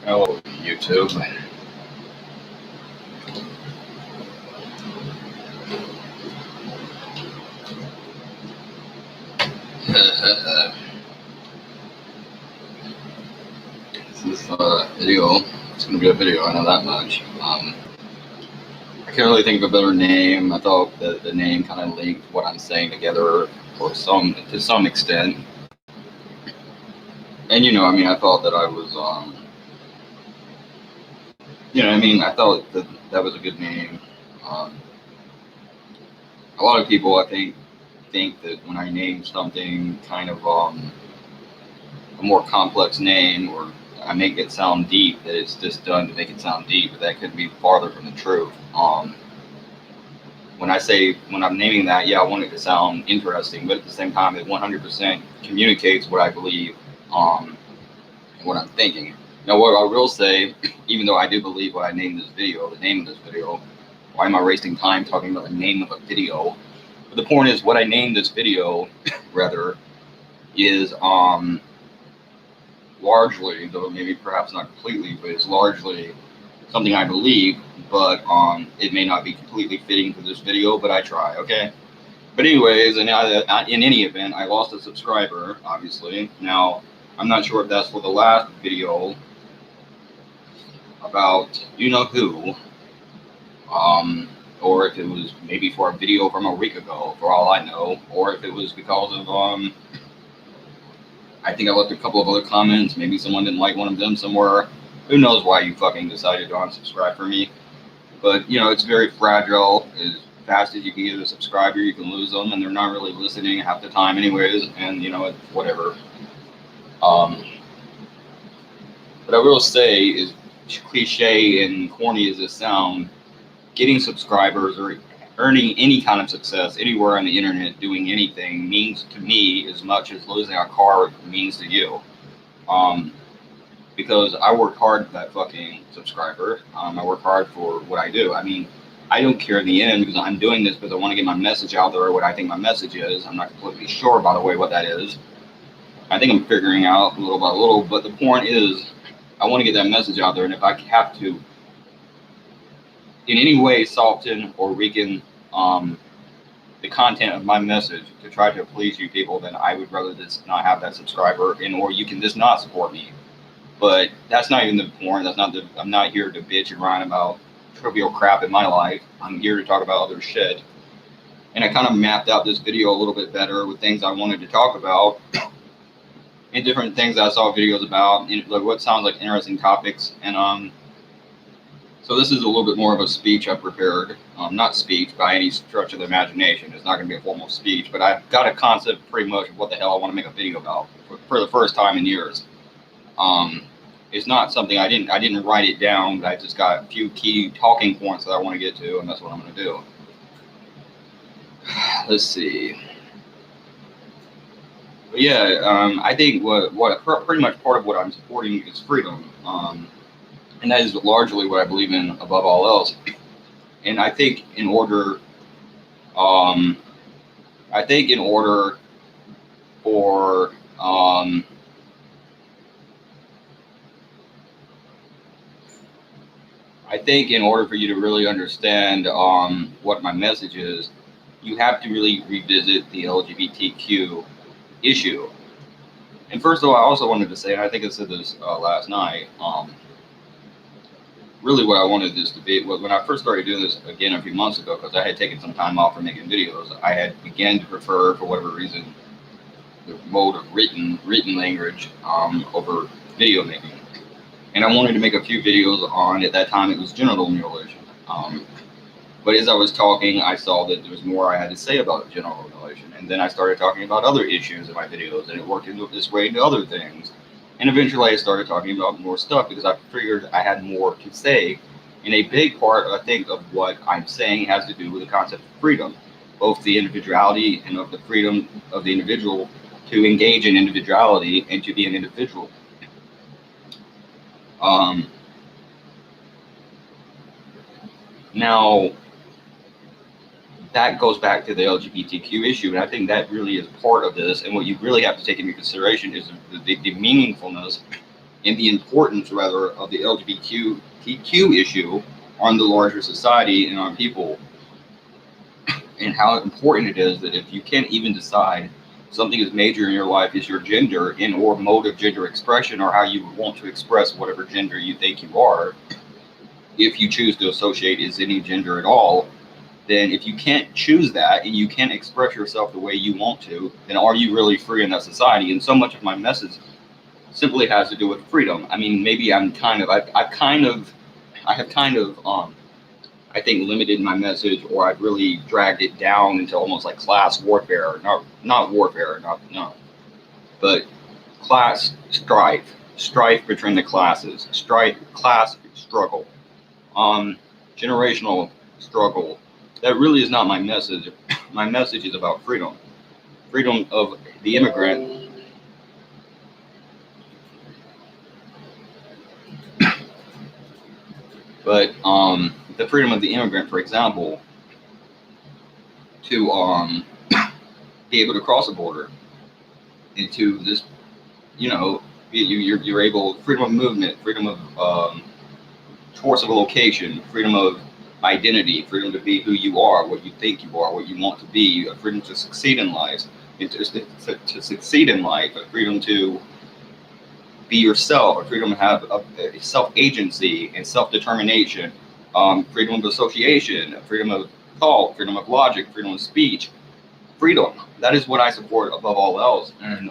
Hello, YouTube. This is a video. It's going to be a video, I know that much. I can't really think of a better name. I thought that the name kind of linked what I'm saying together to some extent. And I thought that I was, I thought that was a good name. A lot of people, I think that when I name something kind of a more complex name, or I make it sound deep, that it's just done to make it sound deep, but that could be farther from the truth. When I'm naming that, yeah, I want it to sound interesting, but at the same time, it 100% communicates what I believe and what I'm thinking. Now, what I will say, even though I do believe what I named this video, the name of this video, why am I wasting time talking about the name of a video? But the point is, what I named this video, rather, is largely, though maybe perhaps not completely, but it's largely something I believe, but it may not be completely fitting for this video, but I try, okay? But anyways, in any event, I lost a subscriber, obviously. Now, I'm not sure if that's for the last video about you-know-who, or if it was maybe for a video from a week ago, for all I know, or if it was because of, I think I left a couple of other comments. Maybe someone didn't like one of them somewhere. Who knows why you fucking decided to unsubscribe from me. But, it's very fragile. As fast as you can get a subscriber, you can lose them, and they're not really listening half the time anyways, and, whatever. But I will say, as cliche and corny as this sounds, getting subscribers or earning any kind of success anywhere on the internet doing anything means to me as much as losing a car means to you. Because I worked hard for that fucking subscriber. I work hard for what I do. I mean, I don't care in the end because I'm doing this because I want to get my message out there, what I think my message is. I'm not completely sure, by the way, what that is. I think I'm figuring out little by little, but the point is, I want to get that message out there, and if I have to in any way soften or weaken the content of my message to try to please you people, then I would rather just not have that subscriber, or you can just not support me. But that's not even the point. I'm not here to bitch and whine about trivial crap in my life. I'm here to talk about other shit. And I kind of mapped out this video a little bit better with things I wanted to talk about and different things I saw videos about, like what sounds like interesting topics. And so this is a little bit more of a speech I prepared. Not speech by any stretch of the imagination. It's not going to be a formal speech, but I've got a concept pretty much of what the hell I want to make a video about for the first time in years. It's not something I didn't write it down, but I just got a few key talking points that I want to get to, and that's what I'm going to do. Let's see. But yeah, I think what pretty much part of what I'm supporting is freedom, and that is largely what I believe in above all else. And I think in order for I think in order for you to really understand what my message is, you have to really revisit the LGBTQ issue. And first of all, I also wanted to say, and I think I said this last night, really what I wanted this to be, when I first started doing this again a few months ago, because I had taken some time off from making videos, I had began to prefer, for whatever reason, the mode of written language over video making. And I wanted to make a few videos on, at that time, it was genital mutilation. But as I was talking, I saw that there was more I had to say about genital mutilation. And then I started talking about other issues in my videos, and it worked into this way into other things. And eventually I started talking about more stuff because I figured I had more to say. And a big part, I think, of what I'm saying has to do with the concept of freedom, both the individuality and of the freedom of the individual to engage in individuality and to be an individual. Now, that goes back to the LGBTQ issue, and I think that really is part of this. And what you really have to take into consideration is the meaningfulness and the importance, rather, of the LGBTQ issue on the larger society and on people, and how important it is that if you can't even decide something as major in your life as your gender in or mode of gender expression, or how you want to express whatever gender you think you are, if you choose to associate as any gender at all, then if you can't choose that and you can't express yourself the way you want to, then are you really free in that society? And so much of my message simply has to do with freedom. I mean, maybe I have kind of, I think, limited my message, or I've really dragged it down into almost like class warfare. Not warfare, not no, but class strife between the classes, class struggle, generational struggle. That really is not my message. My message is about freedom, freedom of the immigrant. But the freedom of the immigrant, for example, to be able to cross a border into this, you know, you're able, freedom of movement, freedom of choice of a location, freedom of identity, freedom to be who you are, what you think you are, what you want to be, a freedom to succeed in life, to succeed in life, a freedom to be yourself, a freedom to have a self-agency and self-determination, freedom of association, freedom of thought, freedom of logic, freedom of speech, freedom. That is what I support above all else. And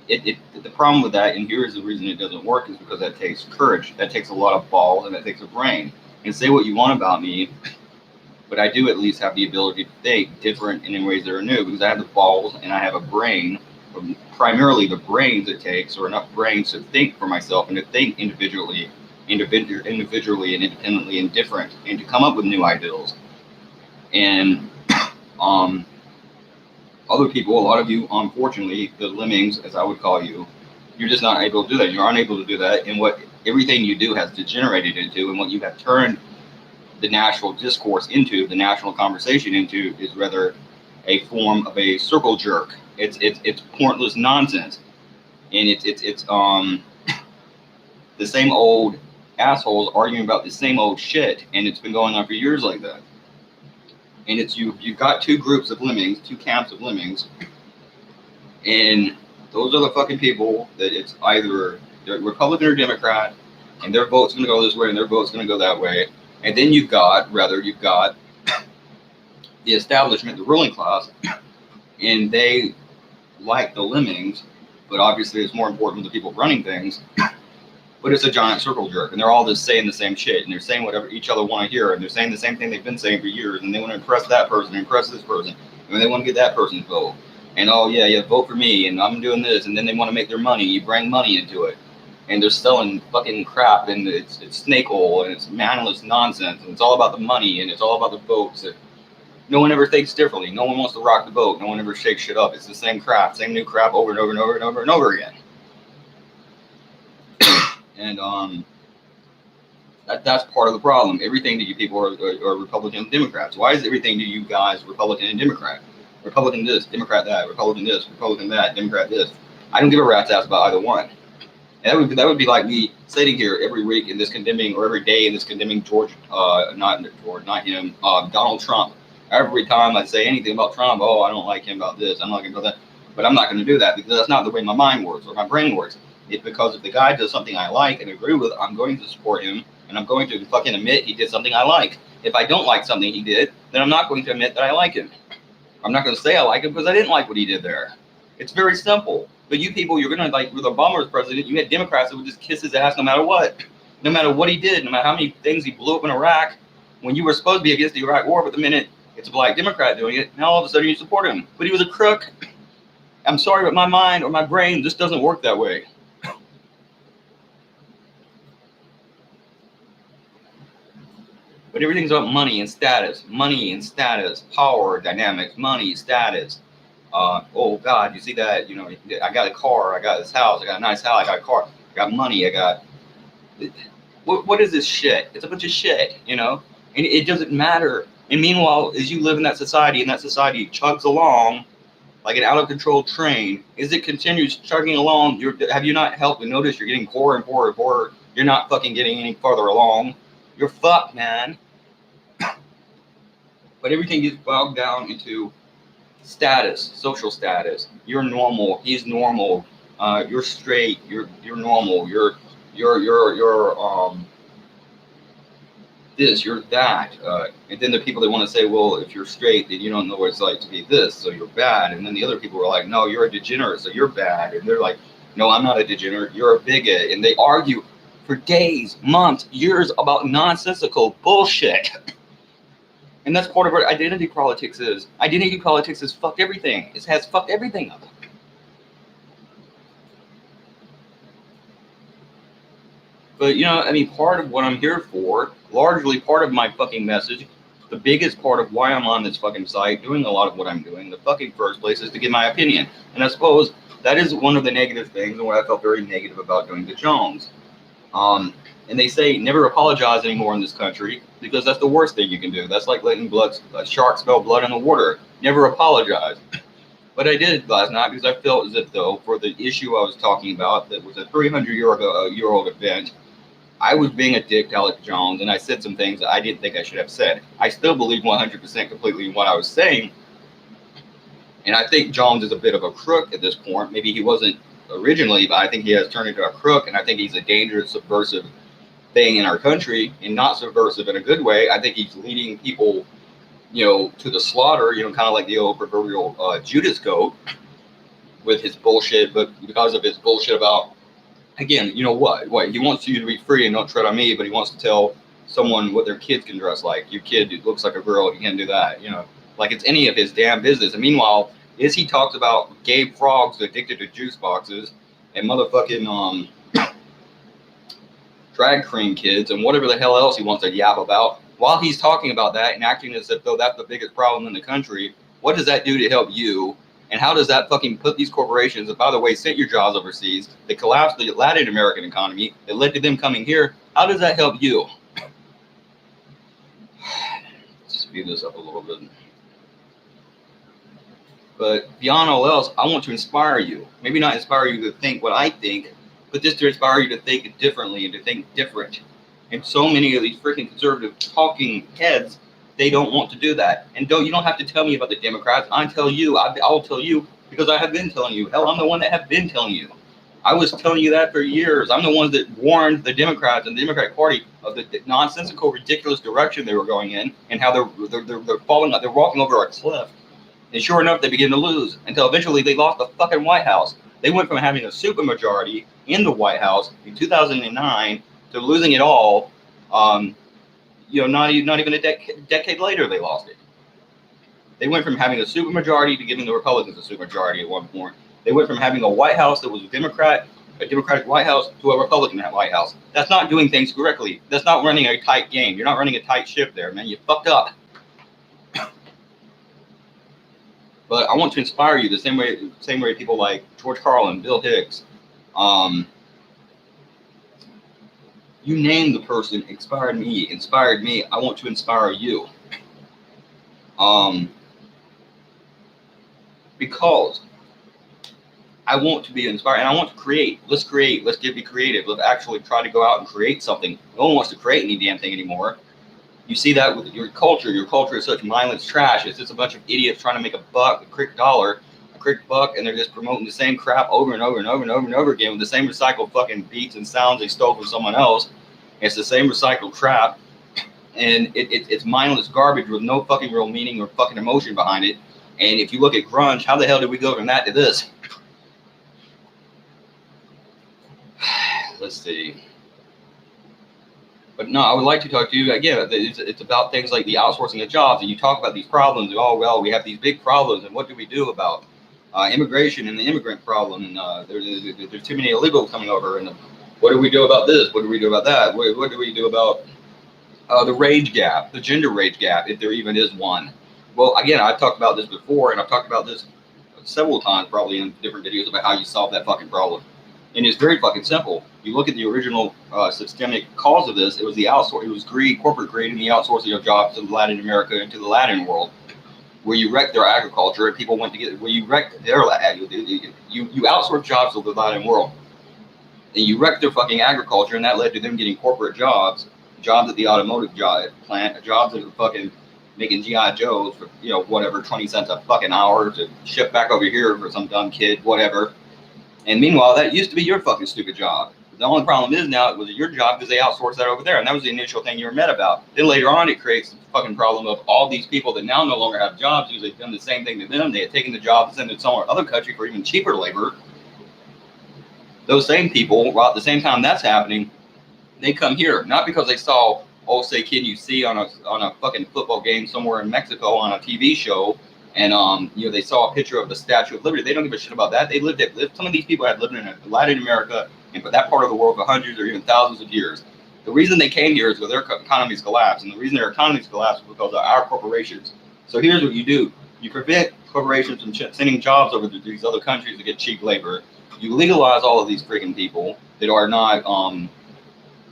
the problem with that, and here is the reason it doesn't work, is because that takes courage, that takes a lot of balls, and that takes a brain. And say what you want about me, but I do at least have the ability to think different and in ways that are new, because I have the balls and I have a brain, primarily the brains it takes, or enough brains to think for myself and to think individually and independently and different, and to come up with new ideals. And other people, a lot of you, unfortunately, the lemmings, as I would call you, you're just not able to do that. You're unable to do that. And what everything you do has degenerated into, and what you have turned the national discourse into, the national conversation into, is rather a form of a circle jerk. It's pointless nonsense, and it's the same old assholes arguing about the same old shit, and it's been going on for years like that. And it's you've got two groups of lemmings, two camps of lemmings, and those are the fucking people that it's either they're Republican or Democrat, and their vote's going to go this way and their vote's going to go that way. And then you've got the establishment, the ruling class, and they like the lemmings, but obviously it's more important to the people running things. But it's a giant circle jerk, and they're all just saying the same shit, and they're saying whatever each other want to hear, and they're saying the same thing they've been saying for years, and they want to impress that person, impress this person, and they want to get that person's vote. And oh yeah, vote for me, and I'm doing this, and then they want to make their money. You bring money into it, and they're selling fucking crap, and it's snake oil, and it's manless nonsense, and it's all about the money, and it's all about the votes. And no one ever thinks differently. No one wants to rock the boat. No one ever shakes shit up. It's the same crap, same new crap over and over and over and over and over again. And that's part of the problem. Everything to you people are Republican and Democrats. Why is everything to you guys Republican and Democrat? Republican this, Democrat that, Republican this, Republican that, Democrat this. I don't give a rat's ass about either one. And that would be like me sitting here every week in this condemning, or every day in this condemning not him, Donald Trump. Every time I say anything about Trump, oh, I don't like him about this, I'm not going to about that. But I'm not going to do that, because that's not the way my mind works or my brain works. It's because if the guy does something I like and agree with, I'm going to support him, and I'm going to fucking admit he did something I like. If I don't like something he did, then I'm not going to admit that I like him. I'm not going to say I like him because I didn't like what he did there. It's very simple. But you people, you're going to, like, with Obama was president, you had Democrats that would just kiss his ass no matter what. No matter what he did, no matter how many things he blew up in Iraq, when you were supposed to be against the Iraq war, but the minute it's a black Democrat doing it, now all of a sudden you support him. But he was a crook. I'm sorry, but my mind or my brain just doesn't work that way. But everything's about money and status, power dynamics, money, status. Oh God, you see that? You know, I got a car, I got this house, I got a nice house, I got a car, I got money, I got. What is this shit? It's a bunch of shit, you know, and it doesn't matter. And meanwhile, as you live in that society, and that society chugs along, like an out of control train. As it continues chugging along, have you not helped to notice you're getting poorer and poorer and poorer? You're not fucking getting any farther along. You're fucked, man. But everything gets bogged down into status, social status. You're normal. He's normal. You're straight. You're normal. You're this. You're that. And then the people that want to say, well, if you're straight, then you don't know what it's like to be this, so you're bad. And then the other people are like, no, you're a degenerate, so you're bad. And they're like, no, I'm not a degenerate. You're a bigot. And they argue for days, months, years about nonsensical bullshit. And that's part of what identity politics is. Identity politics is fuck everything. It has fucked everything up. But, you know, I mean, part of what I'm here for, largely part of my fucking message, the biggest part of why I'm on this fucking site, doing a lot of what I'm doing, the fucking first place, is to give my opinion. And I suppose that is one of the negative things and what I felt very negative about doing the Jones. And they say never apologize anymore in this country because that's the worst thing you can do. That's like letting sharks smell blood in the water. Never apologize. But I did last night because I felt as if, though, for the issue I was talking about, that was a 300-year-old event, I was being a dick to Alex Jones, and I said some things that I didn't think I should have said. I still believe 100% completely in what I was saying, and I think Jones is a bit of a crook at this point. Maybe he wasn't originally, but I think he has turned into a crook, and I think he's a dangerous, subversive thing in our country, and not subversive in a good way. I think he's leading people, you know, to the slaughter, you know, kind of like the old proverbial Judas goat with his bullshit, but because of his bullshit about, again, you know what, he wants you to be free and don't tread on me, but he wants to tell someone what their kids can dress like. Your kid looks like a girl, he can't do that, you know, like it's any of his damn business. And meanwhile, as he talks about gay frogs addicted to juice boxes and motherfucking drag queen kids and whatever the hell else he wants to yap about, while he's talking about that and acting as if though that's the biggest problem in the country, what does that do to help you? And how does that fucking put these corporations that, by the way, sent your jobs overseas, that collapsed the Latin American economy, that led to them coming here, how does that help you? Speed this up a little bit. But beyond all else, I want to inspire you. Maybe not inspire you to think what I think, but just to inspire you to think differently and to think different. And so many of these freaking conservative talking heads, they don't want to do that. And you don't have to tell me about the Democrats. I'll tell you because I have been telling you. Hell, I'm the one that have been telling you. I was telling you that for years. I'm the one that warned the Democrats and the Democratic Party of the nonsensical, ridiculous direction they were going in, and how they're falling, they're walking over a cliff. And sure enough, they begin to lose until eventually they lost the fucking White House. They went from having a supermajority in the White House in 2009 to losing it all. You know, not even a decade later, they lost it. They went from having a supermajority to giving the Republicans a supermajority at one point. They went from having a White House that was a Democratic White House, to a Republican White House. That's not doing things correctly. That's not running a tight game. You're not running a tight ship there, man. You fucked up. But I want to inspire you the same way people like George Carlin, Bill Hicks, you name the person, inspired me. I want to inspire you. Because I want to be inspired and I want to create. Let's be creative. Let's actually try to go out and create something. No one wants to create any damn thing anymore. You see that with your culture. Your culture is such mindless trash. It's just a bunch of idiots trying to make a buck, a quick buck, and they're just promoting the same crap over and over and over and over and over again with the same recycled fucking beats and sounds they stole from someone else. It's the same recycled crap, and it's mindless garbage with no fucking real meaning or fucking emotion behind it. And if you look at grunge, how the hell did we go from that to this? Let's see. But no, I would like to talk to you again. It's about things like the outsourcing of jobs, and you talk about these problems. Oh well, we have these big problems, and what do we do about immigration and the immigrant problem? And there's too many illegals coming over, and what do we do about this? What do we do about that? What do we do about the rage gap, the gender rage gap, if there even is one? Well, again, I've talked about this before, and I've talked about this several times, probably in different videos, about how you solve that fucking problem. And it's very fucking simple. You look at the original systemic cause of this. It was the outsource. It was greed, corporate greed, and the outsourcing of jobs to Latin America and to the Latin world. where you wrecked their agriculture and people went to get where you wrecked their you outsourced jobs to the Latin world and you wrecked their fucking agriculture, and that led to them getting corporate jobs at the automotive plant, jobs that were fucking making GI Joes for whatever 20 cents a fucking hour to ship back over here for some dumb kid, whatever. And meanwhile, that used to be your fucking stupid job. The only problem is now it was your job because they outsourced that over there, and that was the initial thing you were mad about. Then later on, it creates the fucking problem of all these people that now no longer have jobs because they've done the same thing to them. They had taken the job and sent it somewhere other country for even cheaper labor. Those same people, while at the same time that's happening, they come here not because they saw, oh, say, kid, you see on a fucking football game somewhere in Mexico on a TV show. And they saw a picture of the Statue of Liberty. They don't give a shit about that. Some of these people had lived in Latin America and for that part of the world for hundreds or even thousands of years. The reason they came here is because their economies collapsed, and the reason their economies collapsed is because of our corporations. So here's what you do: you prevent corporations from sending jobs over to these other countries to get cheap labor. You legalize all of these freaking people that are not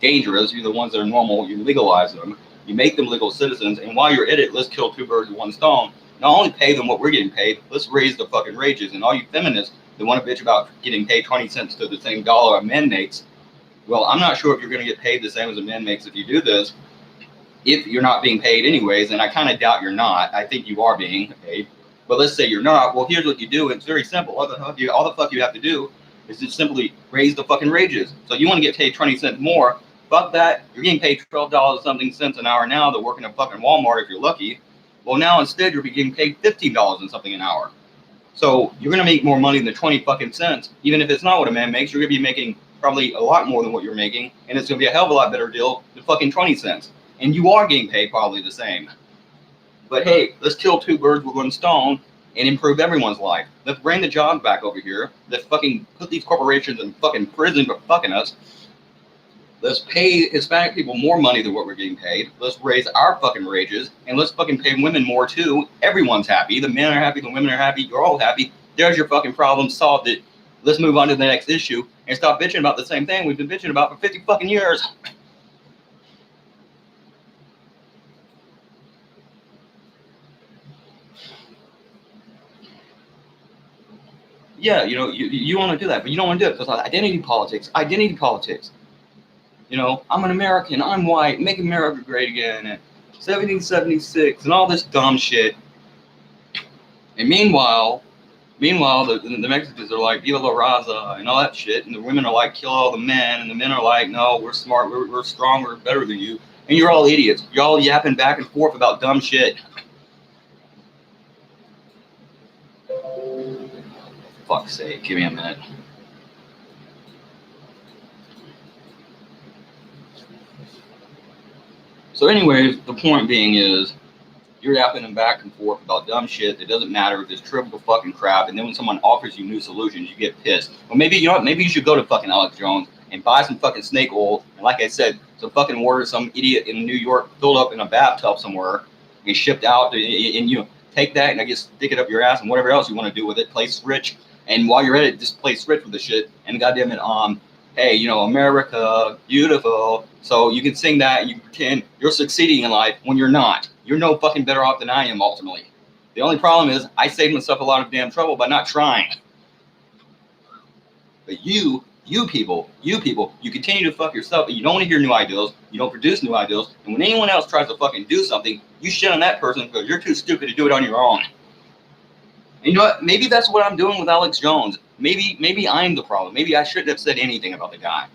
dangerous. You're the ones that are normal. You legalize them. You make them legal citizens. And while you're at it, let's kill two birds with one stone. Not only pay them what we're getting paid, let's raise the fucking wages. And all you feminists that want to bitch about getting paid 20 cents to the same dollar a man makes, well, I'm not sure if you're going to get paid the same as a man makes if you do this. If you're not being paid anyways, and I kind of doubt you're not. I think you are being paid. But let's say you're not. Well, here's what you do. It's very simple. All the fuck you have to do is just simply raise the fucking wages. So you want to get paid 20 cents more. Fuck that. You're getting paid $12 something cents an hour now to work in a fucking Walmart if you're lucky. Well, now instead you're getting paid $15 and something an hour. So you're gonna make more money than 20 fucking cents, even if it's not what a man makes. You're gonna be making probably a lot more than what you're making, and it's gonna be a hell of a lot better deal than fucking 20 cents. And you are getting paid probably the same. But hey, let's kill two birds with one stone and improve everyone's life. Let's bring the jobs back over here. Let's fucking put these corporations in fucking prison for fucking us. Let's pay Hispanic people more money than what we're getting paid. Let's raise our fucking wages, and let's fucking pay women more too. Everyone's happy. The men are happy. The women are happy. You're all happy. There's your fucking problem solved. It. Let's move on to the next issue and stop bitching about the same thing we've been bitching about for 50 fucking years. Yeah, you want to do that, but you don't want to do it because identity politics. Identity politics. I'm an American, I'm white, make America great again, and 1776, and all this dumb shit. And meanwhile, the Mexicans are like, Viva la Raza, and all that shit, and the women are like, kill all the men, and the men are like, no, we're smart, we're strong, we're better than you, and you're all idiots. You're all yapping back and forth about dumb shit. Fuck's sake, give me a minute. So anyways, the point being is, you're yapping them back and forth about dumb shit that doesn't matter if it's trivial fucking crap, and then when someone offers you new solutions, you get pissed. Well, maybe you should go to fucking Alex Jones and buy some fucking snake oil, and like I said, some fucking water some idiot in New York filled up in a bathtub somewhere, and shipped out, and take that and I guess stick it up your ass and whatever else you want to do with it, play switch, and while you're at it, just play switch with the shit, and goddamn it, hey, America, beautiful. So you can sing that and you pretend you're succeeding in life when you're not. You're no fucking better off than I am ultimately. The only problem is I saved myself a lot of damn trouble by not trying. But you people, you continue to fuck yourself and you don't want to hear new ideas. You don't produce new ideas. And when anyone else tries to fucking do something, you shit on that person because you're too stupid to do it on your own. And you know what? Maybe that's what I'm doing with Alex Jones. Maybe I'm the problem. Maybe I shouldn't have said anything about the guy.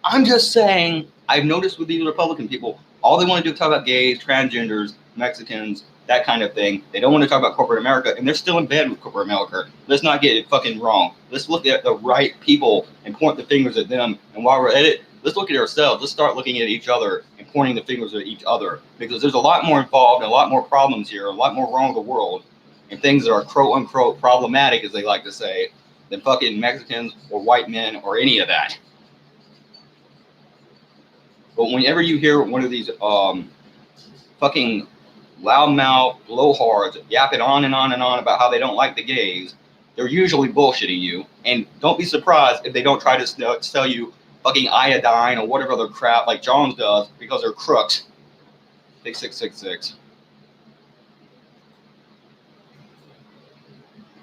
I'm just saying, I've noticed with these Republican people, all they want to do is talk about gays, transgenders, Mexicans, that kind of thing. They don't want to talk about corporate America, and they're still in bed with corporate America. Let's not get it fucking wrong. Let's look at the right people and point the fingers at them. And while we're at it, let's look at ourselves. Let's start looking at each other and pointing the fingers at each other, because there's a lot more involved and a lot more problems here, a lot more wrong with the world, and things that are quote unquote problematic, as they like to say, than fucking Mexicans or white men or any of that. But whenever you hear one of these fucking loudmouth blowhards yapping on and on and on about how they don't like the gays, they're usually bullshitting you. And don't be surprised if they don't try to sell you fucking iodine or whatever other crap like Jones does, because they're crooks. 6666.